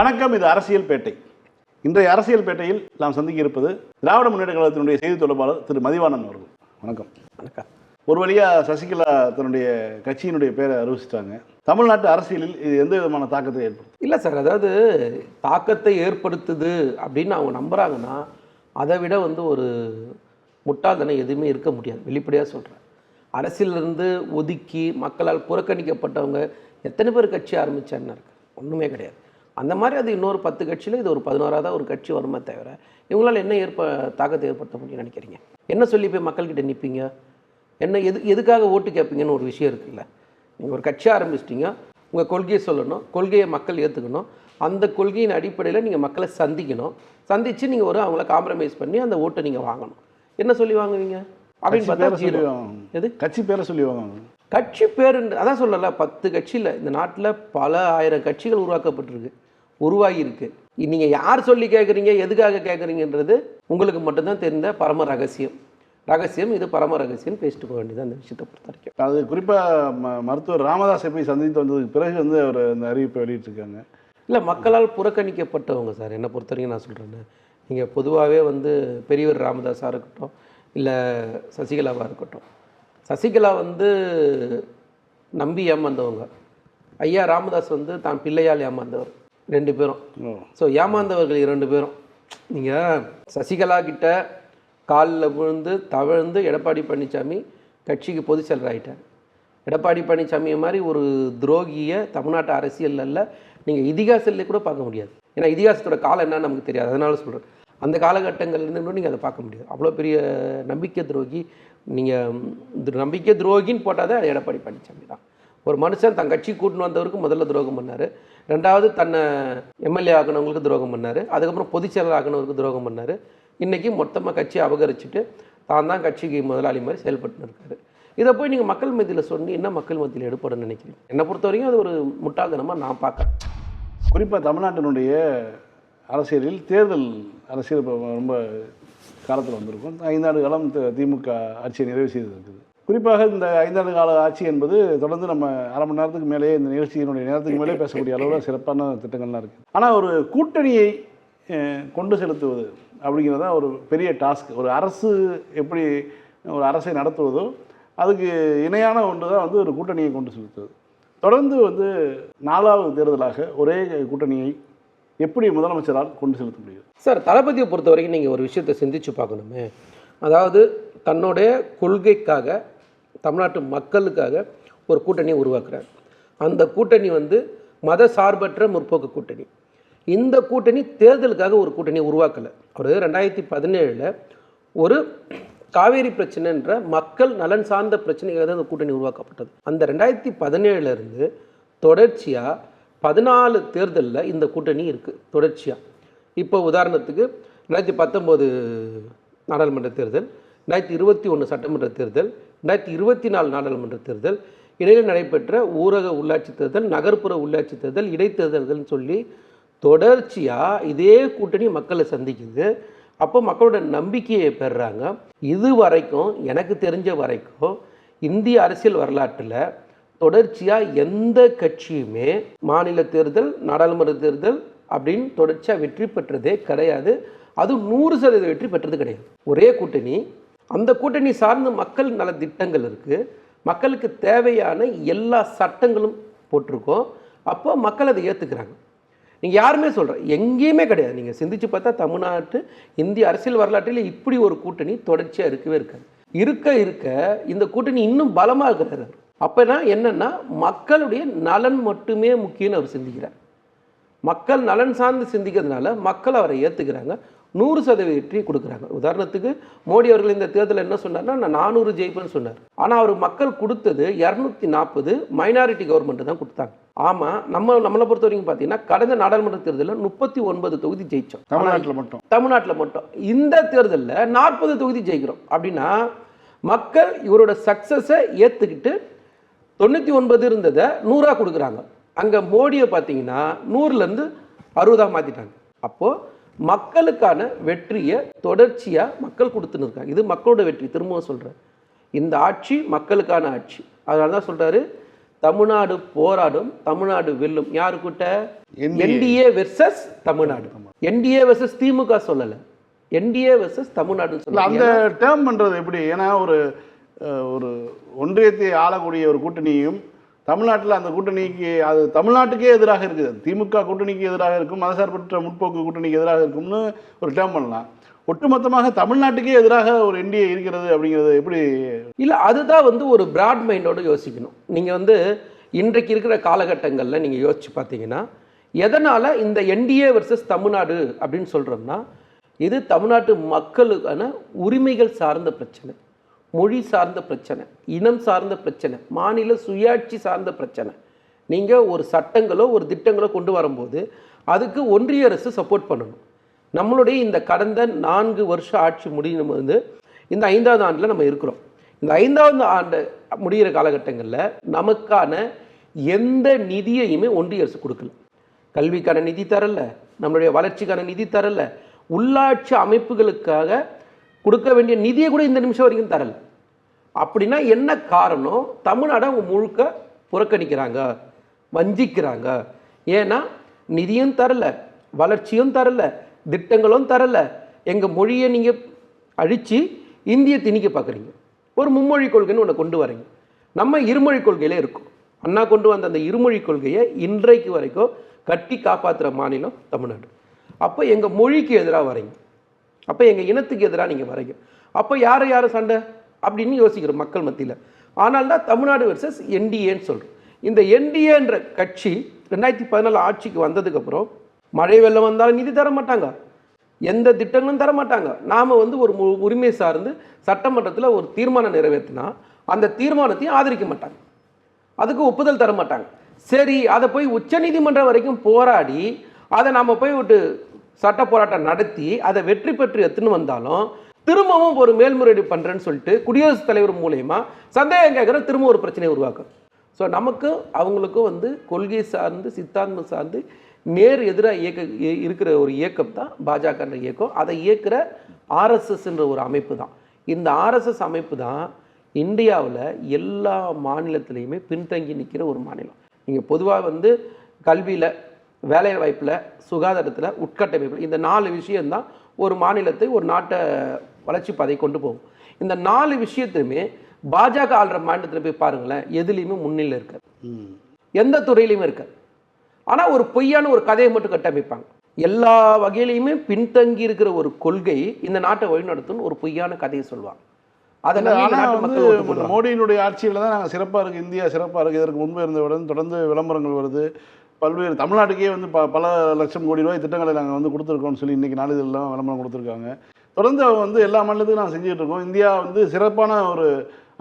வணக்கம், இது அரசியல் பேட்டை. இன்றைய அரசியல் பேட்டையில் நாம் சந்திக்க இருப்பது திராவிட முன்னேற்ற கழகத்தினுடைய செய்தி தொடர்பாளர் திரு மதிவாணன் அவர்கள். வணக்கம். வணக்கம். ஒரு வழியாக சசிகலா தன்னுடைய கட்சியினுடைய பேரை அறிவிச்சிட்டாங்க. தமிழ்நாட்டு அரசியலில் இது எந்த விதமான தாக்கத்தை ஏற்படுத்தும்? இல்லை சார், அதாவது தாக்கத்தை ஏற்படுத்துது அப்படின்னு அவங்க நம்புகிறாங்கன்னா அதை விட ஒரு முட்டாள்தனம் எதுவுமே இருக்க முடியாது. வெளிப்படையாக சொல்கிறேன். அரசியலிருந்து ஒதுக்கி மக்களால் புறக்கணிக்கப்பட்டவங்க எத்தனை பேர் கட்சி ஆரம்பித்தான்னு இருக்கு? ஒன்றுமே கிடையாது. அந்த மாதிரி அது இன்னொரு 10 கட்சியில் இது ஒரு 11ஆவது ஒரு கட்சி வருமே தவிர இவங்களால் என்ன தாக்கத்தை ஏற்படுத்த முடியும்னு நினைக்கிறீங்க? என்ன சொல்லி போய் மக்கள்கிட்ட நிற்பீங்க? என்ன எதுக்காக ஓட்டு கேட்பீங்கன்னு ஒரு விஷயம் இருக்குல்ல. நீங்கள் ஒரு கட்சி ஆரம்பிச்சிட்டிங்க, உங்கள் கொள்கையை சொல்லணும், கொள்கையை மக்கள் ஏற்றுக்கணும், அந்த கொள்கையின் அடிப்படையில் நீங்கள் மக்களை சந்தித்து நீங்கள் அவங்கள காம்ப்ரமைஸ் பண்ணி அந்த ஓட்டை நீங்கள் வாங்கணும். என்ன சொல்லி வாங்குவீங்க அப்படின்னு பார்த்தா எது கட்சி பேரை சொல்லி வாங்குவாங்க. கட்சி பேர் அதான் சொல்லலை, 10 கட்சியில் இந்த நாட்டில் பல ஆயிரம் கட்சிகள் உருவாகியிருக்கு. நீங்கள் யார் சொல்லி கேட்குறீங்க, எதுக்காக கேட்குறீங்கன்றது உங்களுக்கு மட்டும்தான் தெரிந்த பரம ரகசியம். இது பரம ரகசியம், பேசிட்டு போக வேண்டியது அந்த விஷயத்தை பொறுத்த வரைக்கும். அது குறிப்பாக மருத்துவர் ராமதாஸை போய் சந்தித்து வந்ததுக்கு பிறகு அவர் அந்த அறிவிப்பை வெளியிட்டிருக்காங்க. இல்லை, மக்களால் புறக்கணிக்கப்பட்டவங்க சார். என்னை பொறுத்த வரைக்கும் நான் சொல்கிறேன்னு, நீங்கள் பொதுவாகவே பெரியவர் ராமதாஸாக இருக்கட்டும், இல்லை சசிகலாவாக இருக்கட்டும், சசிகலா நம்பி ஏமாந்தவங்க, ஐயா ராமதாஸ் தான் பிள்ளையால் ஏமாந்தவர். 2 பேரும். ஸோ ஏமாந்தவர்கள் 2 பேரும். நீங்கள் சசிகலா கிட்ட காலில் விழுந்து தவழ்ந்து எடப்பாடி பழனிசாமி கட்சிக்கு பொதுச் செயலர் ஆகிட்டார். எடப்பாடி பழனிசாமியை மாதிரி ஒரு துரோகியை தமிழ்நாட்டு அரசியலில் நீங்கள் இதிகாசத்தில் கூட பார்க்க முடியாது. ஏன்னா இதிகாசத்தோட காலம் என்னன்னு நமக்கு தெரியாது. அதனால சொல்கிறேன், அந்த காலகட்டங்கள்லேருந்து கூட நீங்கள் அதை பார்க்க முடியாது. அவ்வளோ பெரிய நம்பிக்கை துரோகி. நீங்கள் நம்பிக்கை துரோகின்னு போட்டால் தான் எடப்பாடி பழனிசாமி தான். ஒரு மனுஷன் தன் கட்சி கூட்டின்னு வந்தவருக்கு முதல்ல துரோகம் பண்ணார், 2வது தன்னை எம்எல்ஏ ஆகினவங்களுக்கு துரோகம் பண்ணார், அதுக்கப்புறம் பொதுச்செயலர் ஆகினவருக்கு துரோகம் பண்ணார். இன்றைக்கி மொத்தமாக கட்சியை அபகரிச்சுட்டு தான் கட்சிக்கு முதலாளி மாதிரி செயல்பட்டு இருக்காரு. இதை போய் நீங்கள் மக்கள் மத்தியில் சொன்னீங்கன்னா மக்கள் மத்தியில் எடுப்படணும்னு நினைக்கிறீங்க. என்னை பொறுத்த வரைக்கும் அது ஒரு முட்டாள்தனமாக நான் பார்க்குறேன். குறிப்பாக தமிழ்நாட்டினுடைய அரசியலில் தேர்தல் அரசியல் ரொம்ப காலத்தில் வந்திருக்கும். 5 ஆண்டு காலம் திமுக ஆட்சியை நிறைவு செய்திருக்குது. குறிப்பாக இந்த 5 ஆண்டு கால ஆட்சி என்பது தொடர்ந்து நம்ம அரை மணி நேரத்துக்கு மேலே இந்த நிகழ்ச்சியினுடைய நேரத்துக்கு மேலே பேசக்கூடிய அளவில் சிறப்பான திட்டங்கள்லாம் இருக்குது. ஆனால் ஒரு கூட்டணியை கொண்டு செலுத்துவது அப்படிங்கிறது தான் ஒரு பெரிய டாஸ்க். ஒரு அரசு எப்படி ஒரு அரசை நடத்துவதோ அதுக்கு இணையான ஒன்று தான் ஒரு கூட்டணியை கொண்டு செலுத்துவது. தொடர்ந்து 4வது தேர்தலாக ஒரே கூட்டணியை எப்படி முதலமைச்சரால் கொண்டு செலுத்த முடியும்? சார், தளபதியை பொறுத்த வரைக்கும் நீங்கள் ஒரு விஷயத்தை சிந்திச்சு பார்க்கணுமே. அதாவது தன்னுடைய கொள்கைக்காக தமிழ்நாட்டு மக்களுக்காக ஒரு கூட்டணியை உருவாக்குறார். அந்த கூட்டணி மத சார்பற்ற முற்போக்கு கூட்டணி. இந்த கூட்டணி தேர்தலுக்காக ஒரு கூட்டணியை உருவாக்கலை. ஒரு 2017 ஒரு காவேரி பிரச்சனைன்ற மக்கள் நலன் சார்ந்த பிரச்சனைக்காக தான் அந்த கூட்டணி உருவாக்கப்பட்டது. அந்த 2017 தொடர்ச்சியாக 14 தேர்தலில் இந்த கூட்டணி இருக்குது தொடர்ச்சியாக. இப்போ உதாரணத்துக்கு 2019 நாடாளுமன்ற தேர்தல், 2021 சட்டமன்ற தேர்தல், 2024 நாடாளுமன்ற தேர்தல், இடையில் நடைபெற்ற ஊரக உள்ளாட்சி தேர்தல், நகர்ப்புற உள்ளாட்சி தேர்தல், இடைத்தேர்தல்கள்னு சொல்லி தொடர்ச்சியாக இதே கூட்டணி மக்களை சந்திக்குது. அப்போ மக்களோட நம்பிக்கையை பெறுறாங்க. இது வரைக்கும் எனக்கு தெரிஞ்ச வரைக்கும் இந்திய அரசியல் வரலாற்றில் தொடர்ச்சியாக எந்த கட்சியுமே மாநில தேர்தல், நாடாளுமன்ற தேர்தல் அப்படின்னு தொடர்ச்சியாக வெற்றி பெற்றதே கிடையாது. அது 100% வெற்றி பெற்றது கிடையாது. ஒரே கூட்டணி, அந்த கூட்டணி சார்ந்த மக்கள் நல திட்டங்கள் இருக்குது, மக்களுக்கு தேவையான எல்லா சட்டங்களும் போட்டிருக்கோம். அப்போ மக்கள் அதை ஏற்றுக்கிறாங்க. நீங்கள் யாருமே சொல்கிறேன் எங்கேயுமே கிடையாது. நீங்கள் சிந்திச்சு பார்த்தா தமிழ்நாட்டு இந்திய அரசியல் வரலாற்றில் இப்படி ஒரு கூட்டணி தொடர்ச்சியாக இருக்கவே இருக்க இந்த கூட்டணி இன்னும் பலமாக இருக்கிறார். அப்போனா என்னென்னா மக்களுடைய நலன் மட்டுமே முக்கியம்னு அவர் சிந்திக்கிறார். மக்கள் நலன் சார்ந்து சிந்திக்கிறதுனால மக்கள் அவரை ஏற்றுக்கிறாங்க, 100% வெற்றி கொடுக்குறாங்க. உதாரணத்துக்கு மோடி அவர்கள் இந்த தேர்தலில் என்ன சொன்னார்னா, நான் 400 ஜெயிப்பேன்னு சொன்னார். ஆனால் அவர் மக்கள் கொடுத்தது 240 மைனாரிட்டி கவர்மெண்ட் தான் கொடுத்தாங்க. ஆமாம், நம்மளை பொறுத்த வரைக்கும் பார்த்தீங்கன்னா கடந்த நாடாளுமன்ற தேர்தலில் 39 தொகுதி ஜெயித்தோம் தமிழ்நாட்டில் மட்டும். இந்த தேர்தலில் 40 தொகுதி ஜெயிக்கிறோம். அப்படின்னா மக்கள் இவரோட சக்ஸஸை ஏற்றுக்கிட்டு 99 இருந்ததை 100 கொடுக்குறாங்க. அங்கே மோடியை பார்த்தீங்கன்னா 100லேருந்து 60 மாற்றிட்டாங்க. அப்போது மக்களுக்கான வெற்றியை தொடர்ச்சியாக மக்கள் கொடுத்துன்னு இருக்காங்க. இது மக்களோட வெற்றி. திரும்பவும் சொல்கிறேன், இந்த ஆட்சி மக்களுக்கான ஆட்சி. அதனால தான் சொல்கிறாரு, தமிழ்நாடு போராடும், தமிழ்நாடு வெல்லும். யாரு கூட்ட? NDA versus Tamil Nadu. NDA versus DMK சொல்லல, என்டிஏ வெர்சஸ் தமிழ்நாடு சொல்ல. அந்த டேர்ம் பண்றது எப்படி? ஏன்னா ஒரு ஒன்றியத்தை ஆளக்கூடிய ஒரு கூட்டணியும் தமிழ்நாட்டில் அந்த கூட்டணிக்கு அது தமிழ்நாட்டுக்கே எதிராக இருக்குது, திமுக கூட்டணிக்கு எதிராக இருக்கும், மதசார்பற்ற முற்போக்கு கூட்டணிக்கு எதிராக இருக்கும்னு ஒரு டேர்ம் பண்ணலாம். ஒட்டுமொத்தமாக தமிழ்நாட்டுக்கே எதிராக ஒரு என்டிஏ இருக்கிறது அப்படிங்கிறது எப்படி? இல்லை, அதுதான் வந்து ஒரு பிராட் மைண்டோடு யோசிக்கணும். நீங்கள் வந்து இன்றைக்கு இருக்கிற காலகட்டங்களில் நீங்கள் யோசிச்சு பார்த்தீங்கன்னா, எதனால் இந்த என்டிஏ வெர்சஸ் தமிழ்நாடு அப்படின்னு சொல்கிறோம்னா, இது தமிழ்நாட்டு மக்களுக்கான உரிமைகள் சார்ந்த பிரச்சனை, மொழி சார்ந்த பிரச்சனை, இனம் சார்ந்த பிரச்சனை, மாநில சுயாட்சி சார்ந்த பிரச்சனை. நீங்கள் ஒரு சட்டங்களோ ஒரு திட்டங்களோ கொண்டு வரும்போது அதுக்கு ஒன்றிய அரசு சப்போர்ட் பண்ணணும். நம்மளுடைய இந்த கடந்த 4 வருஷ ஆட்சி முடியும் போது இந்த 5வது ஆண்டில் நம்ம இருக்கிறோம். இந்த 5வது ஆண்டு முடிகிற காலகட்டங்களில் நமக்கான எந்த நிதியையுமே ஒன்றிய அரசு கொடுக்கல. கல்விக்கான நிதி தரல, நம்மளுடைய வளர்ச்சிக்கான நிதி தரல, உள்ளாட்சி அமைப்புகளுக்காக கொடுக்க வேண்டிய நிதியை கூட இந்த நிமிஷம் வரைக்கும் தரல. அப்படின்னா என்ன காரணம்? தமிழ்நாடு அவங்க முழுக்க புறக்கணிக்கிறாங்க, வஞ்சிக்கிறாங்க. ஏன்னா நிதியும் தரல, வளர்ச்சியும் தரல, திட்டங்களும் தரல. எங்கள் மொழியை நீங்கள் அழித்து இந்திய திணிக்க பார்க்குறீங்க. ஒரு மும்மொழி கொள்கைன்னு ஒன்று கொண்டு வரீங்க. நம்ம இருமொழி கொள்கையிலே இருக்கும். அண்ணா கொண்டு வந்த அந்த இருமொழி கொள்கையை இன்றைக்கு வரைக்கும் கட்டி காப்பாற்றுற மாநிலம் தமிழ்நாடு. அப்போ எங்கள் மொழிக்கு எதிராக வரீங்க, அப்போ எங்கள் இனத்துக்கு எதிராக நீங்கள் வரீங்க. அப்போ யார் சண்டை அப்படின்னு யோசிக்கிறோம் மக்கள் மத்தியில். ஆனால் தான் தமிழ்நாடு வெர்சஸ் என்டிஏன்னு சொல்கிறோம். இந்த என்டிஏன்ற கட்சி 2014 ஆட்சிக்கு வந்ததுக்கப்புறம் மழை வெள்ளம் வந்தாலும் நிதி தர மாட்டாங்க, எந்த திட்டங்களும் தர மாட்டாங்க. நாம் வந்து ஒரு உரிமை சார்ந்து சட்டமன்றத்தில் ஒரு தீர்மானம் நிறைவேற்றினா அந்த தீர்மானத்தையும் ஆதரிக்க மாட்டாங்க, அதுக்கு ஒப்புதல் தர மாட்டாங்க. சரி, அதை போய் உச்சநீதிமன்றம் வரைக்கும் போராடி அதை நாம் போய் விட்டு சட்ட போராட்டம் நடத்தி அதை வெற்றி பெற்று எடுத்துன்னு வந்தாலும் திரும்பவும் ஒரு மேல்முறையீடு பண்ணுறேன்னு சொல்லிட்டு குடியரசுத் தலைவர் மூலயமா சந்தேகம் கேட்குற திரும்ப ஒரு பிரச்சனையை உருவாக்கும். ஸோ நமக்கு அவங்களுக்கும் வந்து கொள்கை சார்ந்து சித்தாந்தம் சார்ந்து நேர் எதிராக இருக்கிற ஒரு இயக்கம் தான் பாஜகன்ற இயக்கம். அதை இயக்குற ஆர்எஸ்எஸ்ன்ற ஒரு அமைப்பு தான். இந்த ஆர்எஸ்எஸ் அமைப்பு தான் இந்தியாவில் எல்லா மாநிலத்திலையுமே பின்தங்கி நிற்கிற ஒரு மாநிலம். நீங்கள் பொதுவாக வந்து கல்வியில், வேலை வாய்ப்பில், சுகாதாரத்தில், உட்கட்டமைப்பில், இந்த 4 விஷயம்தான் ஒரு மாநிலத்தை ஒரு நாட்டை வளர்ச்சி பாதை கொண்டு போகும். இந்த 4 விஷயத்துலையுமே பாஜக ஆள்ற மாநிலத்தில் போய் பாருங்களேன், எதுலேயுமே முன்னிலை இருக்காது, எந்த துறையிலையுமே இருக்காது. ஆனால் ஒரு பொய்யான ஒரு கதையை மட்டும் கட்டமைப்பாங்க. எல்லா வகையிலையுமே பின்தங்கி இருக்கிற ஒரு கொள்கை இந்த நாட்டை வழிநடத்தும்னு ஒரு பொய்யான கதையை சொல்லுவாங்க. மோடியினுடைய ஆட்சியில் தான் நாங்கள் சிறப்பாக இருக்குது, இந்தியா சிறப்பாக இருக்குது, இதற்கு முன்பு இருந்தவுடன் தொடர்ந்து விளம்பரங்கள் வருது. பல்வேறு தமிழ்நாட்டுக்கே வந்து பல லட்சம் கோடி ரூபாய் திட்டங்களை நாங்கள் வந்து கொடுத்துருக்கோம்னு சொல்லி இன்றைக்கி நாளிதழெல்லாம் விளம்பரம் கொடுத்துருக்காங்க. தொடர்ந்து வந்து எல்லா மாநிலத்துக்கும் நாங்கள் செஞ்சுட்டு இருக்கோம். இந்தியா வந்து சிறப்பான ஒரு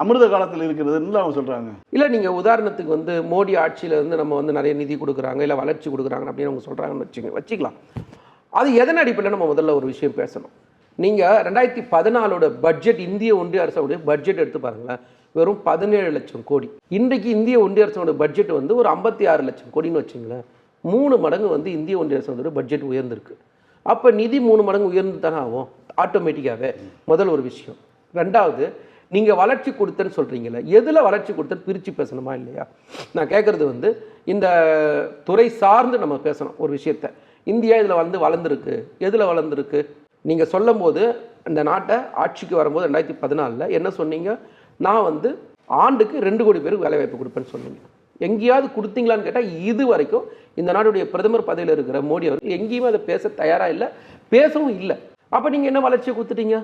அமிர்த காலத்தில் இருக்கிறதுன்னு அவங்க சொல்கிறாங்க. இல்லை, நீங்கள் உதாரணத்துக்கு வந்து மோடி ஆட்சியில் வந்து நம்ம வந்து நிறைய நிதி கொடுக்குறாங்க, இல்லை வளர்ச்சி கொடுக்குறாங்க அப்படின்னு அவங்க சொல்கிறாங்கன்னு வச்சுக்கலாம். அது எதன் அடிப்படையில் நம்ம முதல்ல ஒரு விஷயம் பேசணும். நீங்கள் 2014 பட்ஜெட், இந்திய ஒன்றிய அரசோடைய பட்ஜெட் எடுத்து பாருங்களேன், வெறும் 17 லட்சம் கோடி. இன்றைக்கு இந்திய ஒன்றிய அரசோட பட்ஜெட் வந்து ஒரு 56 லட்சம் கோடின்னு வச்சுங்களேன். 3 மடங்கு வந்து இந்திய ஒன்றிய அரசோட பட்ஜெட் உயர்ந்திருக்கு. அப்போ நிதி 3 மடங்கு உயர்ந்து தானே ஆகும் ஆட்டோமேட்டிக்காகவே. முதல் ஒரு விஷயம். 2வது, நீங்கள் வளர்ச்சி கொடுத்தேன்னு சொல்கிறீங்களே, எதில் வளர்ச்சி கொடுத்தேன்னு பிரித்து பேசணுமா இல்லையா? நான் கேட்குறது வந்து இந்த துறை சார்ந்து நம்ம பேசணும் ஒரு விஷயத்த. இந்தியா இதில் வந்து வளர்ந்துருக்கு, எதில் வளர்ந்துருக்கு? நீங்கள் சொல்லும் போது இந்த நாட்டை ஆட்சிக்கு வரும்போது 2014 என்ன சொன்னீங்க? நான் வந்து ஆண்டுக்கு 2 கோடி பேருக்கு வேலைவாய்ப்பு கொடுப்பேன்னு சொன்னீங்க. எங்கேயாவது கொடுத்தீங்களான்னு கேட்டால் இது வரைக்கும் இந்த நாட்டுடைய பிரதமர் பதவியில் இருக்கிற மோடி அவர்கள் எங்கேயுமே அதை பேச தயாராக இல்லை, பேசவும் இல்லை. அப்போ நீங்கள் என்ன வளர்ச்சியை கொடுத்துட்டீங்க?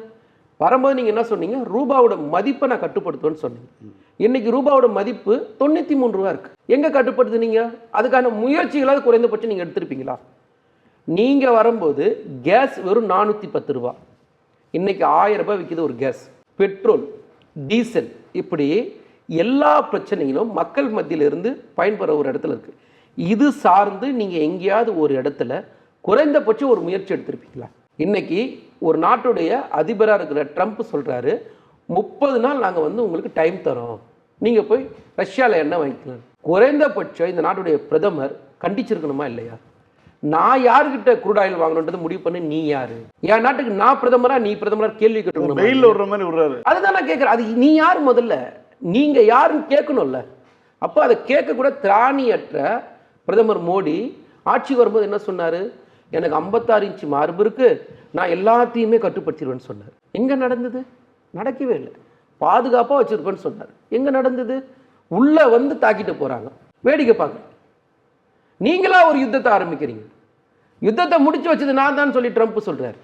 வரும்போது நீங்கள் என்ன சொன்னீங்க? ரூபாவோட மதிப்பை நான் கட்டுப்படுத்துவேன்னு சொன்னீங்க. இன்னைக்கு ரூபாவோட மதிப்பு 93 ரூபா இருக்குது. எங்கே கட்டுப்படுத்துனீங்க? அதுக்கான முயற்சிகளாவது குறைந்தபட்சம் நீங்கள் எடுத்திருப்பீங்களா? நீங்கள் வரும்போது கேஸ் வெறும் 410 ரூபா, இன்னைக்கு 1000 ரூபாய் விற்கிது ஒரு கேஸ். பெட்ரோல், டீசல், இப்படி எல்லா பிரச்சனைகளும் மக்கள் மத்தியிலிருந்து பயன்பெற ஒரு இடத்துல இருக்குது. இது சார்ந்து நீங்கள் எங்கேயாவது ஒரு இடத்துல குறைந்தபட்சம் ஒரு முயற்சி எடுத்திருப்பீங்களா? இன்னைக்கு ஒரு நாட்டுடைய அதிபராக இருக்கிற ட்ரம்ப் சொல்கிறாரு, 30 நாள் நாங்கள் வந்து உங்களுக்கு டைம் தரோம், நீங்கள் போய் ரஷ்யாவில் எண்ணெய் வாங்கிக்கலாம். குறைந்தபட்சம் இந்த நாட்டுடைய பிரதமர் கண்டிச்சிருக்கணுமா இல்லையா? நான் யாருக்கிட்ட குரூட் ஆயில் வாங்கணுன்றது முடிவு பண்ணி நீ யாரு? என் நாட்டுக்கு நான் பிரதமரா நீ பிரதமரா கேள்வி கேட்கணும். வெயில்ல விடுற மாதிரி விடுறாரு. அதுதான் நான் கேட்குறேன். அது நீ யார்? முதல்ல நீங்க யாருன்னு கேட்கணும்ல. அப்போ அதை கேட்கக்கூட திராணியற்ற பிரதமர் மோடி ஆட்சிக்கு வரும்போது என்ன சொன்னார்? எனக்கு 56 இன்ச்சு மார்பு இருக்கு, நான் எல்லாத்தையுமே கட்டுப்படுத்திடுவேன்னு சொன்னார். எங்கே நடந்தது? நடக்கவே இல்லை. பாதுகாப்பாக வச்சுருப்பேன்னு சொன்னார். எங்கே நடந்தது? உள்ளே வந்து தாக்கிட்டு போகிறாங்க, வேடிக்கை பார்க்குறேன். நீங்களா ஒரு யுத்தத்தை ஆரம்பிக்கிறீங்க. யுத்தத்தை முடிச்சு வச்சது நான் தான் சொல்லி ட்ரம்ப் சொல்கிறார்.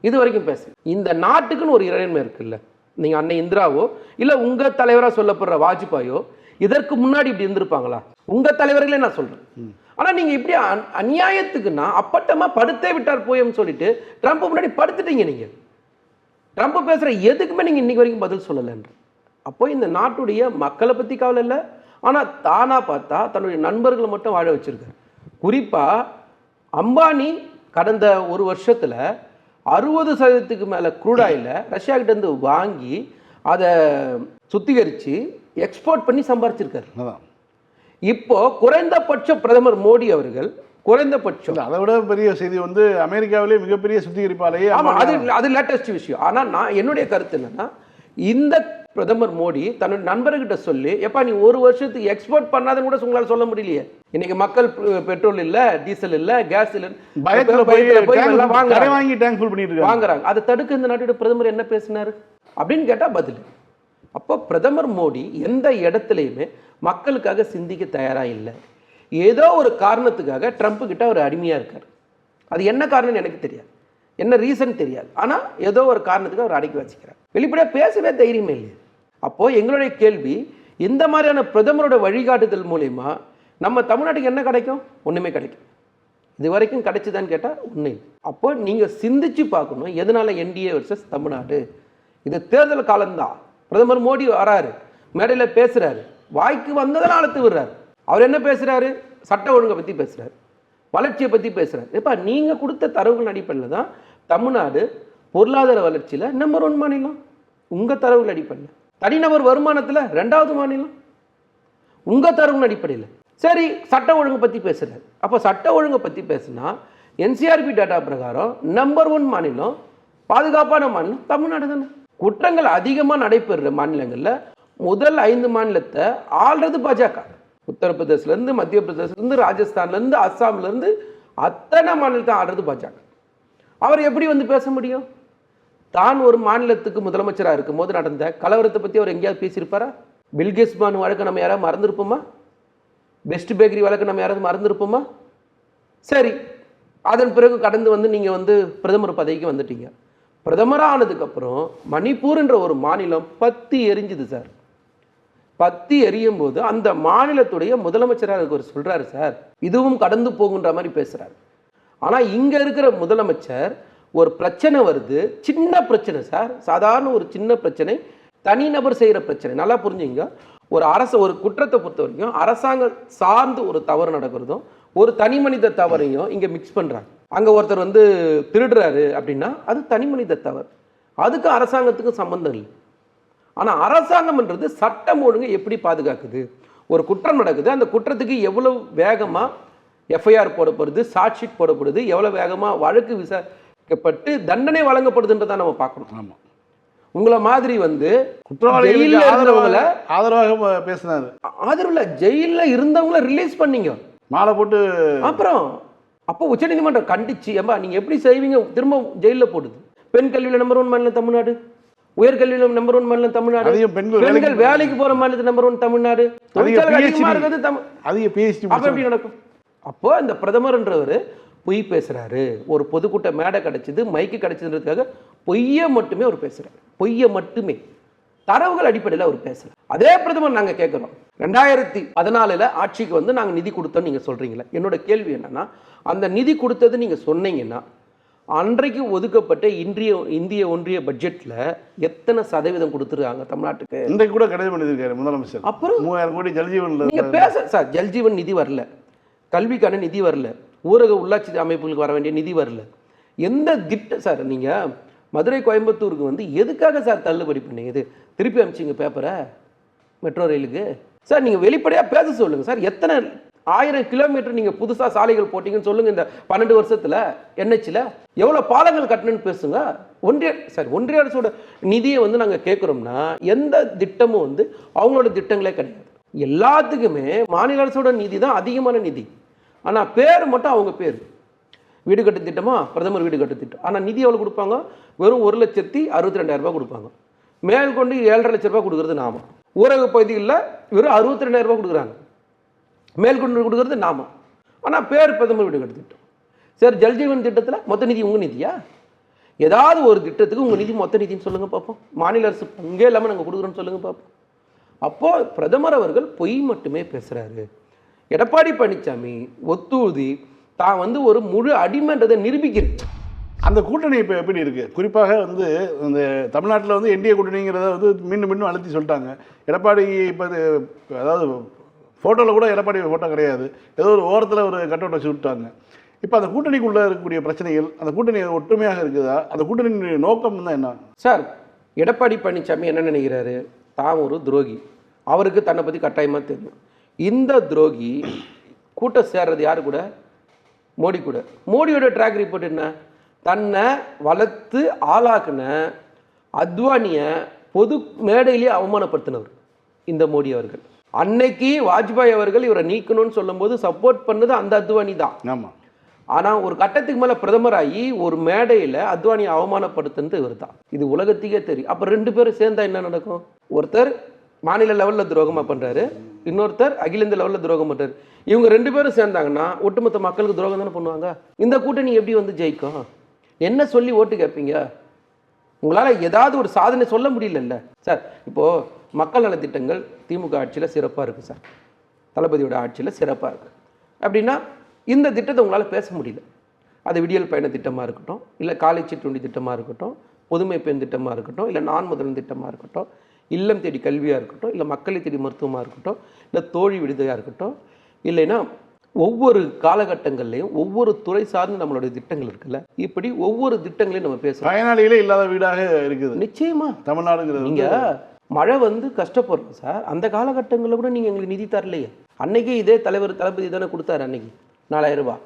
இது வரைக்கும் பேச இந்த நாட்டுக்குன்னு ஒரு இறைமை இருக்குல்ல. நீங்கள் அன்னை இந்திராவோ இல்லை உங்கள் தலைவராக சொல்லப்படுற வாஜ்பாயோ இதற்கு முன்னாடி இப்படி இருந்திருப்பாங்களா? உங்கள் தலைவர்களே நான் சொல்கிறேன். ஆனால் நீங்கள் இப்படி அநியாயத்துக்குன்னா அப்பட்டமாக படுத்தே விட்டார் போயம்னு சொல்லிட்டு ட்ரம்ப் முன்னாடி படுத்துட்டீங்க. நீங்கள் ட்ரம்ப் பேசுகிற எதுக்குமே நீங்கள் இன்னைக்கு வரைக்கும் பதில் சொல்லலைன்ற. அப்போ இந்த நாட்டுடைய மக்களை பற்றி கவலை இல்லை, ஆனால் தானாக பார்த்தா தன்னுடைய நண்பர்களை மட்டும் வாழ வச்சிருக்காரு. குறிப்பாக அம்பானி கடந்த ஒரு வருஷத்தில் 60% மேலே க்ரூட் ஆயிலை ரஷ்யா கிட்டேருந்து வாங்கி அதை சுத்திகரித்து எக்ஸ்போர்ட் பண்ணி சம்பாரிச்சிருக்காரு. இப்போ குறைந்தபட்சம் பிரதமர் மோடி அவர்கள் குறைந்தபட்சம் அதை விட பெரிய செய்தி வந்து அமெரிக்காவிலே மிகப்பெரிய சுத்திகரிப்பாலேயே. ஆமாம், அது லேட்டஸ்ட் விஷயம். ஆனால் நான் என்னுடைய கருத்து என்னன்னா, இந்த பிரதமர் மோடி தன்னுடைய நண்பர்கிட்ட சொல்லி எப்பா நீ ஒரு வருஷத்துக்கு எக்ஸ்போர்ட் பண்ணாதுன்னு கூட உங்களால் சொல்ல முடியலையே. இன்னைக்கு மக்கள் பெட்ரோல் இல்லை, டீசல் இல்லை, கேஸ் இல்லை, வாங்குறாங்க. அதை தடுக்க இந்த நாட்டோட பிரதமர் என்ன பேசினாரு அப்படின்னு கேட்டால் பதில். அப்போ பிரதமர் மோடி எந்த இடத்துலையுமே மக்களுக்காக சிந்திக்க தயாராக இல்லை. ஏதோ ஒரு காரணத்துக்காக ட்ரம்ப் கிட்ட அவர் அடிமையாக இருக்கார். அது என்ன காரணம்னு எனக்கு தெரியாது, என்ன ரீசன் தெரியாது. ஆனால் ஏதோ ஒரு காரணத்துக்கு அவர் அடக்கி வச்சுக்கிறார். வெளிப்படையாக பேசவே தைரியமே இல்லை. அப்போது எங்களுடைய கேள்வி, இந்த மாதிரியான பிரதமரோட வழிகாட்டுதல் மூலயமா நம்ம தமிழ்நாட்டுக்கு என்ன கிடைக்கும்? ஒன்றுமே கிடைக்கும். இது வரைக்கும் கிடைச்சிதான்னு கேட்டால் ஒன்றும் இல்லை. அப்போ நீங்கள் சிந்திச்சு பார்க்கணும், எதனால என்டிஏ வர்சஸ் தமிழ்நாடு. இது தேர்தல் காலம்தான். பிரதமர் மோடி வராரு, மேடையில் பேசுகிறாரு, வாய்க்கு வந்ததனால விடுறாரு. அவர் என்ன பேசுகிறாரு? சட்ட ஒழுங்கை பற்றி பேசுகிறாரு, வளர்ச்சியை பற்றி பேசுகிறார். இப்போ நீங்கள் கொடுத்த தரவுகள் அடிப்படையில் தான் தமிழ்நாடு பொருளாதார வளர்ச்சியில் நம்பர் 1 மாநிலம். உங்கள் தரவுகள் அடிப்படையில். தனிநபர் வருமானத்தில் 2வது மாநிலம் உங்கள் தரவுகள் அடிப்படையில். சரி, சட்ட ஒழுங்கை பற்றி பேசுகிறார். அப்போ சட்ட ஒழுங்கை பற்றி பேசுனா என்சிஆர்பி டேட்டா பிரகாரம் நம்பர் 1 மாநிலம், பாதுகாப்பான மாநிலம் தமிழ்நாடு தானே. குற்றங்கள் அதிகமாக நடைபெறுற மாநிலங்களில் முதல் 5 மாநிலத்தை ஆள்றது பாஜக. உத்தரப்பிரதேசிலேருந்து, மத்திய பிரதேசிலேருந்து, ராஜஸ்தான்லேருந்து, அஸ்ஸாம்லேருந்து அத்தனை மாநிலத்தை ஆள்றது பாஜக. அவர் எப்படி வந்து பேச முடியும்? தான் ஒரு மாநிலத்துக்கு முதலமைச்சராக இருக்கும் போது நடந்த கலவரத்தை பற்றி அவர் எங்கேயாவது பேசியிருப்பாரா? பில்கேட்ஸ் பான் வழக்கு நம்ம யாராவது மறந்துருப்போமா? பெஸ்ட் பேக்கரி வழக்கு நம்ம யாராவது மறந்துருப்போமா? சரி, அதன் பிறகு கடந்து வந்து நீங்கள் வந்து பிரதமர் பதவிக்கு வந்துட்டீங்க. பிரதமராக ஆனதுக்கப்புறம் மணிப்பூர்ன்ற ஒரு மாநிலம் பத்தி எரிஞ்சுது சார். பத்தி எரியும் போது அந்த மாநிலத்துடைய முதலமைச்சராக அவர் சொல்கிறாரு சார், இதுவும் கடந்து போகுன்ற மாதிரி பேசுகிறார். ஆனால் இங்கே இருக்கிற முதலமைச்சர் ஒரு பிரச்சனை வருது, சின்ன பிரச்சனை சார், சாதாரண ஒரு சின்ன பிரச்சனை, தனிநபர் செய்கிற பிரச்சனை. நல்லா புரிஞ்சுங்க. ஒரு குற்றத்தை பொறுத்த வரைக்கும் அரசாங்கம் சார்ந்து ஒரு தவறு நடக்கிறதும் ஒரு தனி மனித தவறையும் இங்கே மிக்ஸ் பண்ணுறாங்க. அங்கே ஒருத்தர் வந்து திருடுறாரு அப்படின்னா அது தனி மனித தவறு, அதுக்கு அரசாங்கத்துக்கும் சம்பந்தம் இல்லை. ஆனால் அரசாங்கம்ன்றது சட்டம் ஒழுங்கு எப்படி பாதுகாக்குது? ஒரு குற்றம் நடக்குது, அந்த குற்றத்துக்கு எவ்வளவு வேகமாக எஃப்ஐஆர் போடப்படுது, சார்ஜ் ஷீட் போடப்படுது, எவ்வளோ வேகமாக வழக்கு விசாரிக்கப்பட்டு தண்டனை வழங்கப்படுதுன்றதான் நம்ம பார்க்கணும். ஆமாம், உங்களை மாதிரி வந்து குற்றவாளிகளை ஆதரவாக பேசினார், ஆதரவுல ஜெயிலில் இருந்தவங்கள ரிலீஸ் பண்ணீங்க, மாலை போட்டு. அப்புறம் அப்போ உச்சநீதிமன்றம் கண்டிச்சு, ஏம்பா நீங்கள் எப்படி செய்வீங்க, திரும்ப ஜெயிலில் போடுது. பெண் கல்வியில் நம்பர் 1 மாநிலம் தமிழ்நாடு, உயர்கல்வியில் நம்பர் 1 மாநிலம் தமிழ்நாடு, பெண்கள் வேலைக்கு போகிற மாநிலத்தில் நம்பர் 1 தமிழ்நாடு, அதிகமாக இருக்கிறது. அப்போ எப்படி நடக்கும்? அப்போ இந்த பிரதமர்ன்றவர் பொய் பேசுகிறாரு. ஒரு பொதுக்கூட்ட மேடை கிடைச்சிது, மைக்கு கிடைச்சதுன்றதுக்காக பொய்யை மட்டுமே அவர் பேசுகிறார். பொய்யை மட்டுமே, தரவுகள் அடிப்படையில் அவர் பேசல. அதே பிரதமர் நாங்கள் கேட்குறோம், 2014 ஆட்சிக்கு வந்து நாங்கள் நிதி கொடுத்தோம் நீங்கள் சொல்கிறீங்களே. என்னோட கேள்வி என்னன்னா, அந்த நிதி கொடுத்தது நீங்கள் சொன்னீங்கன்னா அன்றைக்கு ஒதுக்கப்பட்ட இந்திய ஒன்றிய பட்ஜெட்டில் எத்தனை சதவீதம் கொடுத்துருக்காங்க தமிழ்நாட்டுக்கு? இன்றைக்கு கூட கிடையாது பண்ணியிருக்காரு முதலமைச்சர். அப்புறம் 3000 கோடி ஜல்ஜீவன். நீங்கள் பேச சார், ஜல்ஜீவன் நிதி வரல, கல்விக்கான நிதி வரல, ஊரக உள்ளாட்சி அமைப்புகளுக்கு வர வேண்டிய நிதி வரல. எந்த திட்டம் சார்? நீங்கள் மதுரை கோயம்புத்தூருக்கு வந்து எதுக்காக சார் தள்ளுபடி பண்ணீங்க? திருப்பி அனுப்பிச்சிங்க பேப்பரை மெட்ரோ ரயிலுக்கு சார். நீங்கள் வெளிப்படையாக பேச சொல்லுங்கள் சார். எத்தனை 1000 கிலோமீட்டர் நீங்கள் புதுசாக சாலைகள் போட்டிங்கன்னு சொல்லுங்கள். இந்த 12 வருஷத்தில் NHல எவ்வளோ பாலங்கள் கட்டணும்னு பேசுங்க. ஒன்றிய அரசோட நிதியை வந்து நாங்கள் கேட்குறோம்னா எந்த திட்டமும் வந்து அவங்களோட திட்டங்களே கிடையாது. எல்லாத்துக்குமே மாநில அரசோட நிதி தான் அதிகமான நிதி. ஆனால் பேர் மட்டும் அவங்க பேர். வீடு கட்டு திட்டமா, பிரதமர் வீடு கட்டு திட்டம். ஆனால் நிதி எவ்வளோ கொடுப்பாங்க? வெறும் 1,62,000 ரூபாய் கொடுப்பாங்க. மேற்கொண்டு 7,5 லட்ச ரூபாய் கொடுக்குறது நாம. ஊரக பகுதிகளில் வெறும் 62,000 ரூபாய் கொடுக்குறாங்க. மேற்கொண்டு கொடுக்குறது நாம. ஆனால் பேர் பிரதமர் வீடு கட்டு திட்டம். சரி, ஜல்ஜீவன் திட்டத்தில் மொத்த நிதி உங்கள் நிதியா? ஏதாவது ஒரு திட்டத்துக்கு உங்கள் நிதி மொத்த நிதின்னு சொல்லுங்கள் பார்ப்போம். மாநில அரசு பங்கே இல்லாமல் நாங்கள் கொடுக்குறோன்னு சொல்லுங்கள் பார்ப்போம். அப்போது பிரதமர் அவர்கள் பொய் மட்டுமே பேசுகிறாரு. எடப்பாடி பழனிசாமி ஒத்துழுதி தான் வந்து ஒரு முழு அடிமைன்றதை நிரூபிக்கிறது. அந்த கூட்டணி இப்போ எப்படி இருக்குது? குறிப்பாக வந்து இந்த தமிழ்நாட்டில் வந்து என்டிஏ கூட்டணிங்கிறத வந்து மீண்டும் மீண்டும் அழுத்தி சொல்லிட்டாங்க. எடப்பாடி இப்போ அதாவது ஃபோட்டோவில் கூட எடப்பாடி ஃபோட்டோ கிடையாது, ஏதோ ஒரு ஓரத்தில் ஒரு கட்டவுட் வச்சு விட்டாங்க. இப்போ அந்த கூட்டணிக்குள்ளே இருக்கக்கூடிய பிரச்சனைகள், அந்த கூட்டணி ஒற்றுமையாக இருக்குதா? அந்த கூட்டணி நோக்கம் தான் என்ன? சார், எடப்பாடி பழனிசாமி என்ன நினைக்கிறாரு? தான் ஒரு துரோகி, அவருக்கு தன்னை பற்றி கட்டாயமாக தெரியும். இந்த துரோகி கூட்டம் சேர்றது யாரு கூட? மோடி கூட. மோடியோட ட்ராக் ரிப்போர்ட் என்ன? தன்னை வளர்த்து ஆளாக்குன அத்வானியை பொது மேடையிலேயே அவமானப்படுத்தினவர் இந்த மோடி அவர்கள். அன்னைக்கு வாஜ்பாய் அவர்கள் இவரை நீக்கணும்னு சொல்லும்போது சப்போர்ட் பண்ணது அந்த அத்வானி தான். ஆமாம். ஆனால் ஒரு கட்டத்துக்கு மேலே பிரதமராகி ஒரு மேடையில் அத்வானியை அவமானப்படுத்துனது இவர் தான். இது உலகத்துக்கே தெரியும். அப்போ 2 பேரும் சேர்ந்தா என்ன நடக்கும்? ஒருத்தர் மாநில லெவலில் துரோகமாக பண்ணுறாரு, இன்னொருத்தர் அகில இந்திய லெவலில் துரோகம் பண்ணுறாரு. இவங்க 2 பேரும் சேர்ந்தாங்கன்னா ஒட்டுமொத்த மக்களுக்கு துரோகம் தானே பண்ணுவாங்க. இந்த கூட்டணி எப்படி வந்து ஜெயிக்கும்? என்ன சொல்லி ஓட்டு கேட்பீங்க? உங்களால் ஏதாவது ஒரு சாதனை சொல்ல முடியலல்ல சார். இப்போது மக்கள் நலத்திட்டங்கள் திமுக ஆட்சியில் சிறப்பாக இருக்குது சார், தளபதியோட ஆட்சியில் சிறப்பாக இருக்குது. அப்படின்னா இந்த திட்டத்தை உங்களால் பேச முடியல. அது விடியல் பயண திட்டமாக இருக்கட்டும், இல்லை காலை சிற்றுண்டி திட்டமாக இருக்கட்டும், புதுமை பெண் திட்டமாக இருக்கட்டும், இல்லை நான் முதல்வன் திட்டமாக இருக்கட்டும், இல்லம் தேடி கல்வியாக இருக்கட்டும், இல்லை மக்களை தேடி மருத்துவமாக இருக்கட்டும், இல்லை தோழி விடுதலையாக இருக்கட்டும், இல்லைன்னா ஒவ்வொரு காலகட்டங்கள்லையும் ஒவ்வொரு துறை சார்ந்து நம்மளுடைய திட்டங்கள் இருக்குல்ல, இப்படி ஒவ்வொரு திட்டங்களையும் நம்ம பேசுகிறோம். பயனாளிகளே இல்லாத வீடாக இருக்குது நிச்சயமா தமிழ்நாடுங்கிறது. நீங்கள் மழை வந்து கஷ்டப்படுறோம் சார், அந்த காலகட்டங்களில் கூட நீங்கள் எங்களுக்கு நிதி தரலையே. அன்னைக்கே இதே தளபதி தானே கொடுத்தாரு. அன்னைக்கு 4,000 ரூபாய்.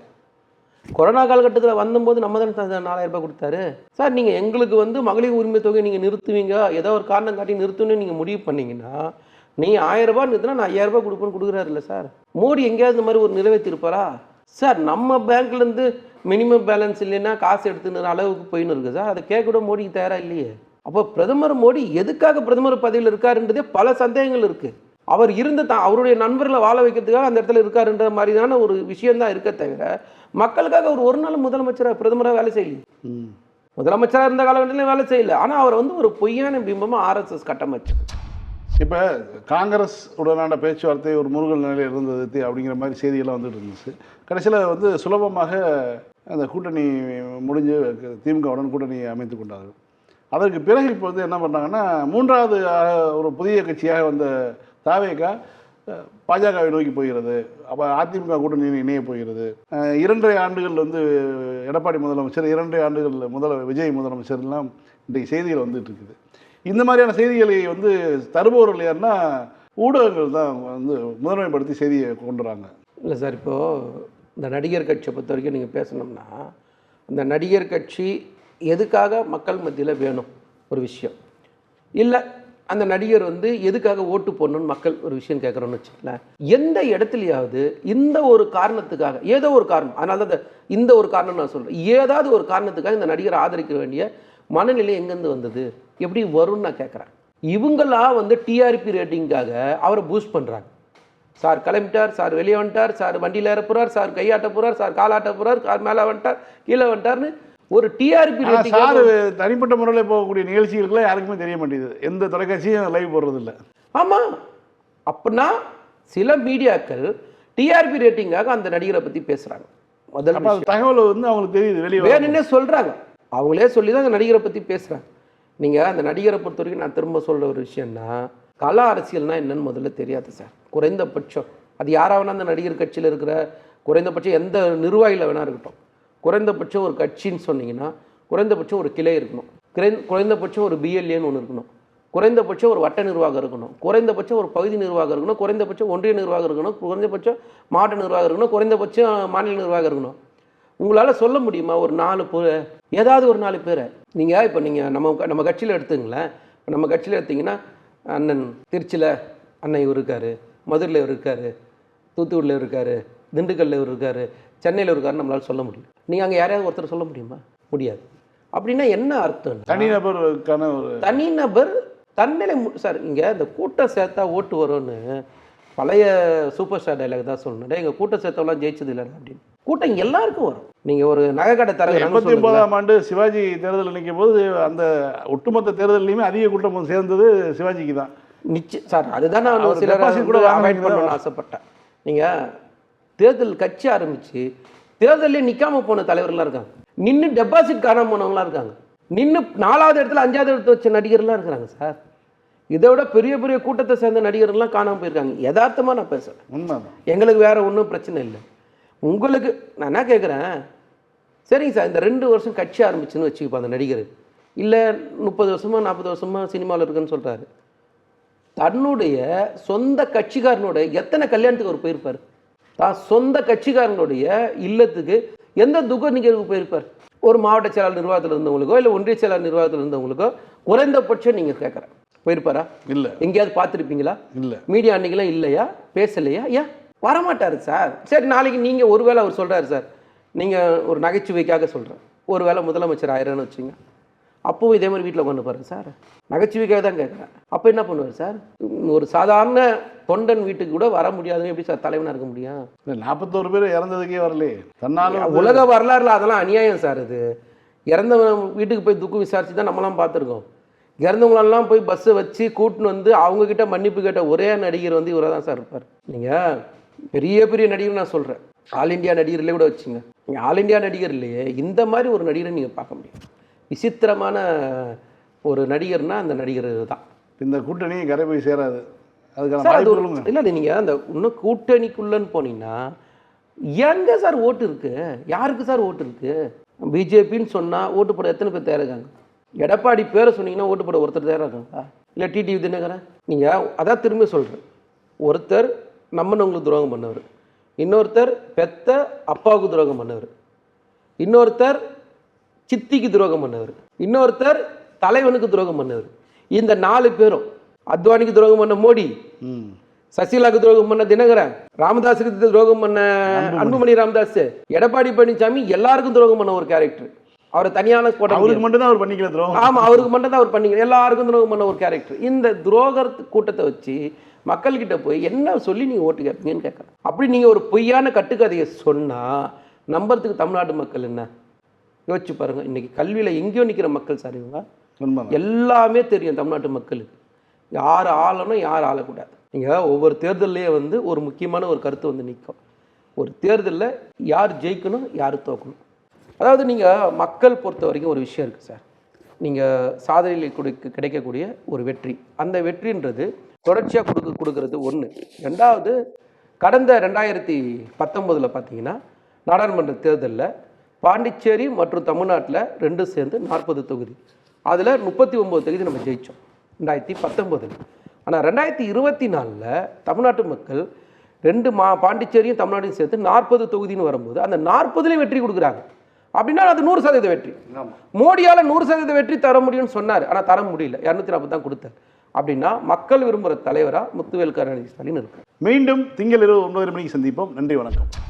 கொரோனா காலகட்டத்தில் வந்தபோது நம்ம தானே 4,000 ரூபாய் கொடுத்தாரு சார். நீங்கள் எங்களுக்கு வந்து மகளிர் உரிமை தொகை நீங்கள் நிறுத்துவீங்க, ஏதோ ஒரு காரணம் காட்டி நிறுத்தணும்னு நீங்கள் முடிவு பண்ணீங்கன்னா, நீங்கள் 1,000 ரூபாய் நிறுத்தினா நான் 5,000 ரூபாய் கொடுப்பேன்னு கொடுக்குறாரு இல்லை சார். மோடி எங்கேயாவது இந்த மாதிரி ஒரு நிறைவேற்றிருப்பாரா சார்? நம்ம பேங்க்லேருந்து மினிமம் பேலன்ஸ் இல்லைன்னா காசு எடுத்துன்னு அளவுக்கு போயின்னு இருக்குது சார். அதை கேட்க கூட மோடிக்கு தயாராக இல்லையே. அப்போ பிரதமர் மோடி எதுக்காக பிரதமர் பதவியில் இருக்காருன்றதே பல சந்தேகங்கள் இருக்குது. அவர் அவருடைய நண்பர்களை வாழ வைக்கிறதுக்காக அந்த இடத்துல இருக்காருன்ற மாதிரிதான ஒரு விஷயம்தான் இருக்க தவிர, மக்களுக்காக அவர் ஒரு நாள் முதலமைச்சராக பிரதமராக வேலை செய்யல. முதலமைச்சராக இருந்த காலகட்டத்திலையும் வேலை செய்யல. ஆனால் அவர் வந்து ஒரு பொய்யான பிம்பமாக RSS கட்டமைச்சு. இப்போ காங்கிரஸ் உடனான பேச்சுவார்த்தை ஒரு முருகல் நிலையில் இருந்தது அப்படிங்கிற மாதிரி செய்தியெல்லாம் வந்துட்டு இருந்துச்சு. கடைசியில் வந்து சுலபமாக அந்த கூட்டணி முடிஞ்சு திமுகவுடன் கூட்டணி அமைத்து கொண்டார்கள். அதற்கு பிறகு இப்போ வந்து என்ன பண்ணாங்கன்னா, 3வது ஒரு புதிய கட்சியாக வந்த தாவேகா பாஜகவை நோக்கி போகிறது. அப்போ அதிமுக கூட்டணி இணைய போகிறது. 2.5 ஆண்டுகள் வந்து எடப்பாடி முதலமைச்சர், 2.5 ஆண்டுகள் விஜய் முதலமைச்சர்லாம் இன்றைக்கு செய்திகள் வந்துட்டு இருக்குது. இந்த மாதிரியான செய்திகளை வந்து தருபவர்கள் யாருன்னா ஊடகங்கள் தான் வந்து முதன்மைப்படுத்தி செய்தியை கொண்டு வராங்க. இல்லை சார், இப்போது இந்த நடிகர் கட்சியை பொறுத்த வரைக்கும் நீங்கள் பேசணும்னா, அந்த நடிகர் கட்சி எதுக்காக மக்கள் மத்தியில் வேணும் ஒரு விஷயம், இல்லை அந்த நடிகர் வந்து எதுக்காக ஓட்டு போடணும்னு மக்கள் ஒரு விஷயம் கேட்குறோன்னு வச்சுக்கலேன். எந்த இடத்துலையாவது இந்த ஒரு காரணத்துக்காக, ஏதோ ஒரு காரணம், அதனால தான் இந்த ஒரு காரணம் நான் சொல்கிறேன், ஏதாவது ஒரு காரணத்துக்காக இந்த நடிகரை ஆதரிக்க வேண்டிய மனநிலை எங்கேருந்து வந்தது, எப்படி வரும்னு நான் கேட்குறேன். இவங்களாம் வந்து டிஆர்பி ரேட்டிங்காக அவரை பூஸ்ட் பண்ணுறாங்க. சார் கிளம்பிட்டார், சார் வெளியே வந்துட்டார், சார் வண்டியில் ஏற போகிறார், சார் கையாட்ட போகிறார், சார் காலாட்ட போகிறார், சார் மேலே வந்துட்டார், கீழே வந்துட்டார்னு ஒரு டிஆர்பி ரேட்டிங். சார் தனிப்பட்ட முறையில் போகக்கூடிய நிகழ்ச்சிகளுக்குலாம் யாருக்குமே தெரிய மாட்டேங்குது. எந்த தொலைக்காட்சியும் லைவ் போடுறது இல்லை. ஆமாம், அப்படின்னா சில மீடியாக்கள் டிஆர்பி ரேட்டிங்காக அந்த நடிகரை பற்றி பேசுகிறாங்க. முதல் தகவல் வந்து அவங்களுக்கு தெரியுது, வெளியே வேணுன்னே சொல்கிறாங்க. அவங்களே சொல்லி தான் அந்த நடிகரை பற்றி பேசுகிறாங்க. நீங்கள் அந்த நடிகரை பொறுத்த வரைக்கும் நான் திரும்ப சொல்கிற ஒரு விஷயம்னா, கலா அரசியல்னால் என்னன்னு முதல்ல தெரியாது சார். குறைந்தபட்சம் அது யாராவது அந்த நடிகர் கட்சியில் இருக்கிற குறைந்தபட்சம் எந்த நிர்வாகியில் வேணா இருக்கட்டும், குறைந்தபட்சம் ஒரு கட்சின்னு சொன்னீங்கன்னா குறைந்தபட்சம் ஒரு கிளை இருக்கணும், குறைந்தபட்சம் ஒரு பிஎல்ஏன்னு ஒன்று இருக்கணும், குறைந்தபட்சம் ஒரு வட்ட நிர்வாகம் இருக்கணும், குறைந்தபட்சம் ஒரு பகுதி நிர்வாகம் இருக்கணும், குறைந்தபட்சம் ஒன்றிய நிர்வாகம் இருக்கணும், குறைந்தபட்சம் மாவட்ட நிர்வாகம் இருக்கணும், குறைந்தபட்சம் மாநில நிர்வாகம் இருக்கணும். உங்களால் சொல்ல முடியுமா ஒரு 4 பேர், ஏதாவது ஒரு 4 பேரை? நீங்கள் இப்போ நீங்கள் நம்ம கட்சியில் எடுத்துங்களேன். இப்போ நம்ம கட்சியில் எடுத்திங்கன்னா அண்ணன் திருச்சியில் அண்ணன் இவர் இருக்கார், மதுரையில் இவர் இருக்கார், தூத்துக்குடியில் இருக்கார், திண்டுக்கல்லில் இவர் இருக்கார், சென்னையில் இருக்காருன்னு நம்மளால் சொல்ல முடியும். நீங்கள் அங்கே யாரையாவது ஒருத்தர் சொல்ல முடியுமா? முடியாது. அப்படின்னா என்ன அர்த்தம்? தனிநபருக்கான ஒரு தனிநபர் தன்னிலை சார். இங்கே இந்த கூட்டம் சேர்த்தா ஓட்டு வரும்னு பழைய சூப்பர் ஸ்டார் டைலாக் தான் சொல்லணும். எங்கள் கூட்டம் சேர்த்தவெல்லாம் ஜெயிச்சது இல்லை அப்படின்னு. கூட்டம் எல்லாருக்கும் வரும். நீங்கள் ஒரு நகைக்கடை தர 89ஆம் ஆண்டு சிவாஜி தேர்தல் நிற்கும் போது அந்த ஒட்டுமொத்த தேர்தலையுமே அதிக கூட்டம் சேர்ந்தது சிவாஜிக்கு தான். நிச்சயம் சார். அதுதான் நான் சிலர் கூட அவாய்ட் பண்ணணும்னு ஆசைப்பட்டேன். நீங்கள் தேர்தல் கட்சி ஆரம்பித்து தேர்தலே நிற்காமல் போன தலைவர்கள்லாம் இருக்காங்க. நின்று டெபாசிட் காணாமல் போனவங்களாம் இருக்காங்க. நின்று 4வது இடத்துல 5வது இடத்துல வச்ச நடிகர்லாம் இருக்கிறாங்க சார். இதை விட பெரிய பெரிய கூட்டத்தை சேர்ந்த நடிகர்கள்லாம் காணாமல் போயிருக்காங்க. யதார்த்தமாக நான் பேசுகிறேன். உண்மைதான். எங்களுக்கு வேறு ஒன்றும் பிரச்சனை இல்லை. உங்களுக்கு நான் என்ன கேட்குறேன், சரிங்க சார், இந்த 2 வருஷம் கட்சி ஆரம்பிச்சுன்னு வச்சுக்கப்போ அந்த நடிகர் இல்லை 30 வருஷமா 40 வருஷமா சினிமாவில் இருக்குன்னு சொல்கிறாரு. தன்னுடைய சொந்த கட்சிக்காரனுடைய எத்தனை கல்யாணத்துக்கு அவர் போயிருப்பார்? தான் சொந்த கட்சிக்காரனுடைய இல்லத்துக்கு எந்த துக்க நிகழ்வுக்கு போயிருப்பார்? ஒரு மாவட்ட செயலாளர் நிர்வாகத்தில் இருந்தவங்களுக்கோ இல்லை ஒன்றிய செயலாளர் நிர்வாகத்தில் இருந்தவங்களுக்கோ குறைந்தபட்சம் நீங்கள் கேட்குறேன், போயிருப்பாரா? இல்லை. எங்கேயாவது பார்த்துருப்பீங்களா? இல்லை. மீடியா அன்றைக்கெல்லாம் இல்லையா? பேசலையா? ஏன் வரமாட்டார் சார்? சரி, நாளைக்கு நீங்கள் ஒருவேளை அவர் சொல்கிறாரு சார், நீங்கள் ஒரு நகைச்சுவைக்காக சொல்கிறேன், ஒருவேளை முதலமைச்சர் ஆயிரம்னு வச்சுங்க, அப்போவும் இதே மாதிரி வீட்டில் உட்காந்து பாருங்க சார். நகைச்சுவைக்காக தான் கேட்குறேன். அப்போ என்ன பண்ணுவார் சார்? ஒரு சாதாரண தொண்டன் வீட்டுக்கு கூட வர முடியாதுன்னு எப்படி சார் தலைவனாக இருக்க முடியும்? 41 பேர் இறந்ததுக்கே வரலையே தன்னால. உலக வரலாறுல அதெல்லாம் அநியாயம் சார். இது இறந்தவங்க வீட்டுக்கு போய் துக்கம் விசாரிச்சு தான் நம்மளாம் பார்த்துருக்கோம். இறந்தவங்களெல்லாம் போய் பஸ்ஸை வச்சு கூட்டின்னு வந்து அவங்கக்கிட்ட மன்னிப்பு கேட்ட ஒரே நடிகர் வந்து இவராக தான் சார் இருப்பார். நீங்கள் பெரிய பெரிய நடிகர் நான் சொல்கிறேன், ஆல் இண்டியா நடிகர்லேயே கூட வச்சுங்க. நீங்கள் ஆல் இண்டியா நடிகர்லையே இந்த மாதிரி ஒரு நடிகரை நீங்கள் பார்க்க முடியும். விசித்திரமான ஒரு நடிகர்னா அந்த நடிகர் தான். இந்த கூட்டணி கரை போய் சேராது. அதுக்கான இல்லை, நீங்கள் அந்த இன்னும் கூட்டணிக்குள்ளன்னு போனீங்கன்னா எங்கே சார் ஓட்டு இருக்குது? யாருக்கு சார் ஓட்டு இருக்குது? பிஜேபின்னு சொன்னால் ஓட்டு போட எத்தனை பேர் தயாராகாங்க? எடப்பாடி பேரை சொன்னீங்கன்னா ஓட்டு போட ஒருத்தர் தயாராகாங்களா? இல்லை டிடிவி தினகரன்? நீங்கள் அதான் திரும்ப சொல்கிறேன், ஒருத்தர் நம்மனவங்களுக்கு துரோகம் பண்ணவர், இன்னொருத்தர் பெத்த அப்பாவுக்கு துரோகம் பண்ணவர், இன்னொருத்தர் சித்திக்கு துரோகம் பண்ணவர், இன்னொருத்தர் தலைவனுக்கு துரோகம் பண்ணவர். இந்த 4 பேரும் அத்வானிக்கு துரோகம் பண்ண மோடி, சசிகலாவுக்கு துரோகம் பண்ண தினகரன், ராமதாஸுக்கு துரோகம் பண்ண அன்புமணி ராமதாஸ், எடப்பாடி பழனிசாமி எல்லாருக்கும் துரோகம் பண்ண ஒரு கேரக்டர். அவரை தனியான போட்ட அவருக்கு மட்டும் தான் அவர் பண்ணிக்கல துரோகம். ஆமாம், அவருக்கு மட்டும் தான் அவர் பண்ணிக்கல, எல்லாருக்கும் துரோகம் பண்ண ஒரு கேரக்டர். இந்த துரோக கூட்டத்தை வச்சு மக்கள்கிட்ட போய் என்ன சொல்லி நீங்கள் ஓட்டு கேட்பீங்கன்னு கேட்குறேன். அப்படி நீங்கள் ஒரு பொய்யான கட்டுக்கதையை சொன்னால் நம்புறதுக்கு தமிழ்நாட்டு மக்கள் என்ன யோசிச்சு பாருங்கள். இன்றைக்கி கல்வியில் எங்கேயோ நிற்கிற மக்கள் சார் இவங்க. எல்லாமே தெரியும் தமிழ்நாட்டு மக்களுக்கு, யார் ஆளணும் யார் ஆளக்கூடாது. நீங்கள் ஒவ்வொரு தேர்தல்லையே வந்து ஒரு முக்கியமான ஒரு கருத்து வந்து நிற்கும். ஒரு தேர்தலில் யார் ஜெயிக்கணும் யார் தோக்கணும். அதாவது நீங்கள் மக்கள் பொறுத்த வரைக்கும் ஒரு விஷயம் இருக்குது சார். நீங்கள் சாதனையில் கிடைக்கக்கூடிய ஒரு வெற்றி, அந்த வெற்றின்றது தொடர்ச்சியாக கொடுக்கறது ஒன்று. ரெண்டாவது, கடந்த 2019 பார்த்தீங்கன்னா நாடாளுமன்ற தேர்தலில் பாண்டிச்சேரி மற்றும் தமிழ்நாட்டில் 2 சேர்ந்து 40 தொகுதி, அதில் 39 தொகுதி நம்ம ஜெயித்தோம் 2019. ஆனால் 2024 தமிழ்நாட்டு மக்கள் 2 பாண்டிச்சேரியும் தமிழ்நாட்டையும் சேர்த்து 40 தொகுதின்னு வரும்போது அந்த 40லையும் வெற்றி கொடுக்குறாங்க. அப்படின்னா அது 100% வெற்றி. மோடியால் 100% வெற்றி தர முடியும்னு சொன்னார், ஆனால் தர முடியல, 240 தான் கொடுத்தார். அப்படின்னா மக்கள் விரும்புகிற தலைவராக முத்துவேல் கருணாநிதி ஸ்டாலின் இருக்கார். மீண்டும் திங்கள் இரவு 9 மணிக்கு சந்திப்போம். நன்றி, வணக்கம்.